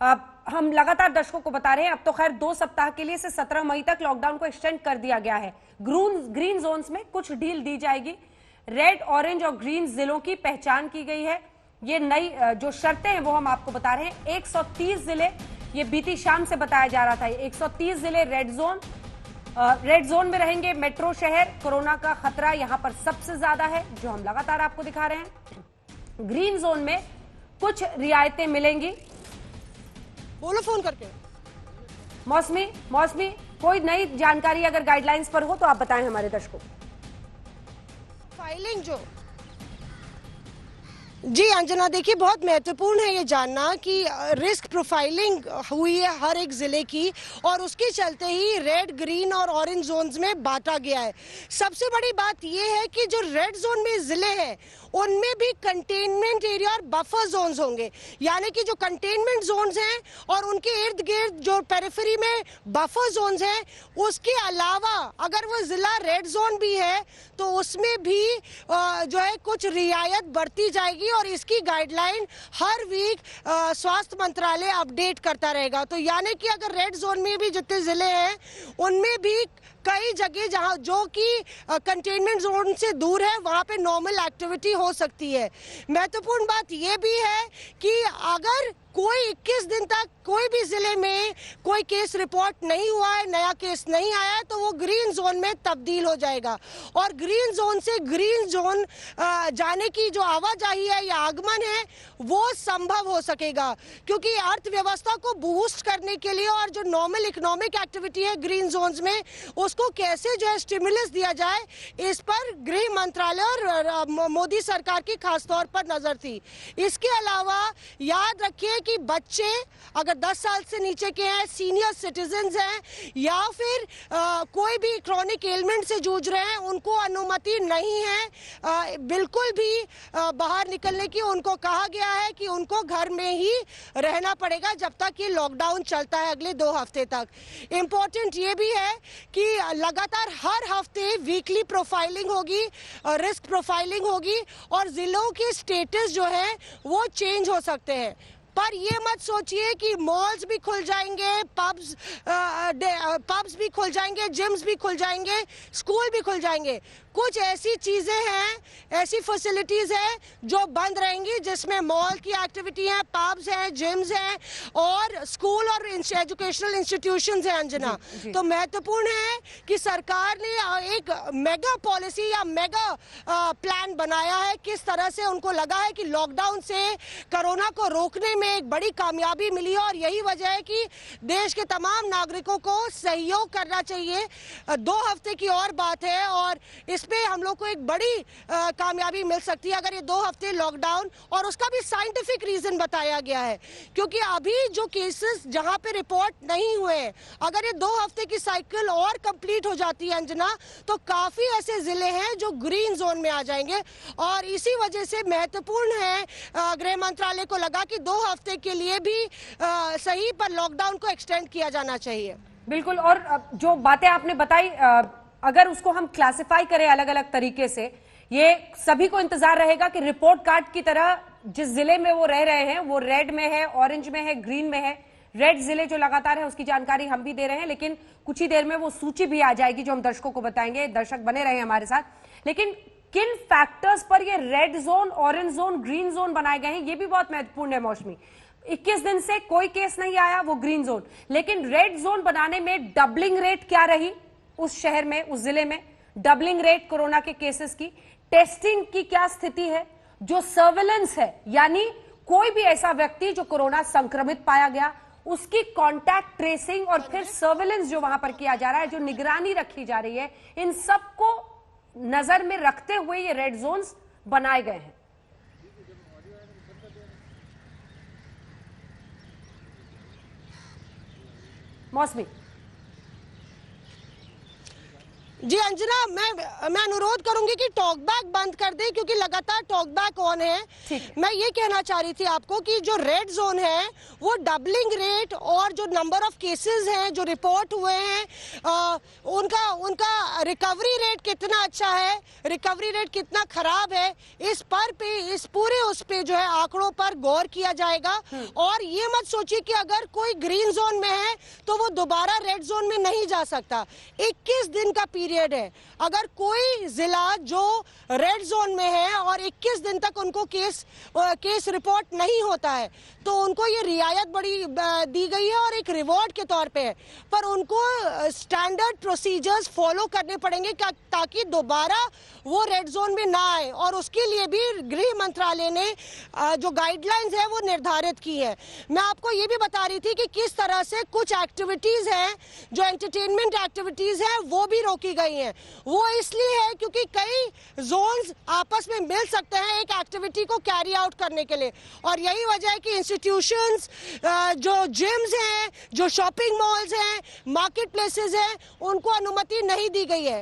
हम लगातार दर्शकों को बता रहे हैं, अब तो खैर 2 सप्ताह के लिए से 17 मई तक लॉकडाउन को एक्सटेंड कर दिया गया है। ग्रीन जोन्स में कुछ ढील दी जाएगी। रेड, ऑरेंज और ग्रीन जिलों की पहचान की गई है। ये नई जो शर्तें हैं वो हम आपको बता रहे हैं। 130 जिले, ये बीती शाम से बताया जा रहा था, 130 जिले रेड जोन में रहेंगे। मेट्रो शहर, कोरोना का खतरा यहां पर सबसे ज्यादा है, जो हम लगातार आपको दिखा रहे हैं। ग्रीन जोन में कुछ रियायतें मिलेंगी। बोलो फोन करके। मौसमी, कोई नई जानकारी अगर गाइडलाइंस पर हो तो आप बताएं हमारे दर्शकों। फाइलिंग जो जी अंजना, देखिए बहुत महत्वपूर्ण है ये जानना कि रिस्क प्रोफाइलिंग हुई है हर एक जिले की, और उसके चलते ही रेड, ग्रीन और ऑरेंज जोन्स में बांटा गया है। सबसे बड़ी बात ये है कि जो रेड जोन में जिले हैं उनमें भी कंटेनमेंट एरिया और बफर जोन्स होंगे, यानी कि जो कंटेनमेंट जोन्स हैं और उनके इर्द गिर्द जो पेरिफेरी में बफर जोन्स हैं, उसके अलावा अगर वो जिला रेड जोन भी है तो उसमें भी जो है कुछ रियायत बरती जाएगी, और इसकी गाइडलाइन हर वीक स्वास्थ्य मंत्रालय अपडेट करता रहेगा। तो यानी कि अगर रेड जोन में भी जितने जिले हैं उनमें भी कई जगह जहां जो कि कंटेनमेंट जोन से दूर है वहां पे नॉर्मल एक्टिविटी हो सकती है। महत्वपूर्ण बात यह भी है कि अगर कोई 21 दिन तक कोई भी जिले में कोई केस रिपोर्ट नहीं हुआ है, नया केस नहीं आया है, तो वो ग्रीन जोन में तब्दील हो जाएगा, और ग्रीन जोन से ग्रीन जोन जाने की जो आवाजाही है या आगमन है वो संभव हो सकेगा। क्योंकि अर्थव्यवस्था को बूस्ट करने के लिए और जो नॉर्मल इकोनॉमिक एक्टिविटी है ग्रीन जोन्स में, उसको कैसे जो है स्टिमुलस दिया जाए, इस पर गृह मंत्रालय और मोदी सरकार की खासतौर पर नजर थी। इसके अलावा याद रखिए कि बच्चे अगर 10 साल से नीचे के हैं, सीनियर सिटीजन्स हैं, या फिर कोई भी क्रॉनिक एलिमेंट से जूझ रहे हैं, उनको अनुमति नहीं है बिल्कुल भी बाहर निकलने की। उनको कहा गया है कि उनको घर में ही रहना पड़ेगा जब तक ये लॉकडाउन चलता है अगले 2 हफ्ते तक। इम्पोर्टेंट ये भी है कि लगातार हर हफ्ते वीकली प्रोफाइलिंग होगी, रिस्क प्रोफाइलिंग होगी, और जिलों के स्टेटस जो है वो चेंज हो सकते हैं। पर ये मत सोचिए कि मॉल्स भी खुल जाएंगे, पब्स भी खुल जाएंगे, जिम्स भी खुल जाएंगे, स्कूल भी खुल जाएंगे। कुछ ऐसी चीजें हैं, ऐसी फैसिलिटीज हैं जो बंद रहेंगी, जिसमें मॉल की एक्टिविटी है, पब्स हैं, जिम्स हैं, और स्कूल और एजुकेशनल इंस्टीट्यूशंस हैं अंजना। तो महत्वपूर्ण है कि सरकार ने एक मेगा पॉलिसी या मेगा प्लान बनाया है। किस तरह से उनको लगा है कि लॉकडाउन से कोरोना को रोकने में एक बड़ी कामयाबी मिली है, और यही वजह है कि देश के तमाम नागरिकों को सहयोग करना चाहिए। 2 हफ्ते की और बात है, और इस पे हम लोग को एक बड़ी कामयाबी मिल सकती है अगर ये 2 हफ्ते लॉकडाउन, और उसका भी साइंटिफिक रीजन बताया गया है। क्योंकि अभी जो केसेस जहां पे रिपोर्ट नहीं हुए, अगर ये 2 हफ्ते की साइकिल और कंप्लीट हो जाती है अंजना, तो काफी ऐसे जिले हैं जो ग्रीन जोन में आ जाएंगे। और इसी वजह से महत्वपूर्ण है, गृह मंत्रालय को लगा कि 2 हफ्ते के लिए भी सही पर लॉकडाउन को एक्सटेंड किया जाना चाहिए। बिल्कुल, और जो बातें आपने बताई, अगर उसको हम क्लासिफाई करें अलग अलग तरीके से, ये सभी को इंतजार रहेगा कि रिपोर्ट कार्ड की तरह जिस जिले में वो रह रहे हैं वो रेड में है, ऑरेंज में है, ग्रीन में है। रेड जिले जो लगातार है उसकी जानकारी हम भी दे रहे हैं, लेकिन कुछ ही देर में वो सूची भी आ जाएगी जो हम दर्शकों को बताएंगे। दर्शक बने रहे हमारे साथ। लेकिन किन फैक्टर्स पर ये red zone, orange zone, green zone बनाए गए हैं, ये भी बहुत महत्वपूर्ण है मौसमी। 21 दिन से कोई केस नहीं आया, वो ग्रीन जोन, लेकिन रेड जोन बनाने में डबलिंग रेट क्या रही उस शहर में, उस जिले में, डबलिंग रेट कोरोना के केसेस की, टेस्टिंग की क्या स्थिति है, जो सर्वेलेंस है, यानी कोई भी ऐसा व्यक्ति जो कोरोना संक्रमित पाया गया उसकी कॉन्टैक्ट ट्रेसिंग और फिर सर्वेलेंस जो वहां पर किया जा रहा है, जो निगरानी रखी जा रही है, इन सबको नजर में रखते हुए ये रेड जोन्स बनाए गए हैं। मौसमी जी अंजना, मैं अनुरोध करूंगी कि टॉक बैक बंद कर दे, क्योंकि लगातार टॉक बैक ऑन है। मैं ये कहना चाह रही थी आपको कि जो रेड जोन है वो डबलिंग रेट और जो नंबर ऑफ केसेस हैं जो रिपोर्ट हुए हैं उनका रिकवरी रेट कितना अच्छा है, रिकवरी रेट कितना खराब है, इस पूरे उस पे जो है आंकड़ों पर गौर किया जाएगा। और ये मत सोचिए कि अगर कोई ग्रीन जोन में है तो वो दोबारा रेड जोन में नहीं जा सकता। 21 दिन का पीरियड है। अगर कोई जिला जो रेड जोन में है और 21 दिन तक उनको केस रिपोर्ट नहीं होता है तो उनको ये रियायत बड़ी दी गई है और एक रिवॉर्ड के तौर पे है, पर उनको स्टैंडर्ड प्रोसीजर्स फॉलो करने पड़ेंगे ताकि दोबारा वो रेड जोन में ना आए। और उसके लिए भी गृह मंत्रालय ने जो गाइडलाइंस है वो निर्धारित की है। मैं आपको ये भी बता रही थी कि किस तरह से कुछ एक्टिविटीज हैं जो एंटरटेनमेंट एक्टिविटीज हैं वो भी रोकी गई हैं। वो इसलिए है क्योंकि कई जोन्स आपस में मिल सकते हैं एक एक्टिविटी को कैरी आउट करने के लिए, और यही वजह है कि इंस्टीट्यूशंस, जो जिम्स हैं, जो शॉपिंग मॉल्स हैं, मार्केट प्लेसेस हैं, उनको अनुमति नहीं दी गई है।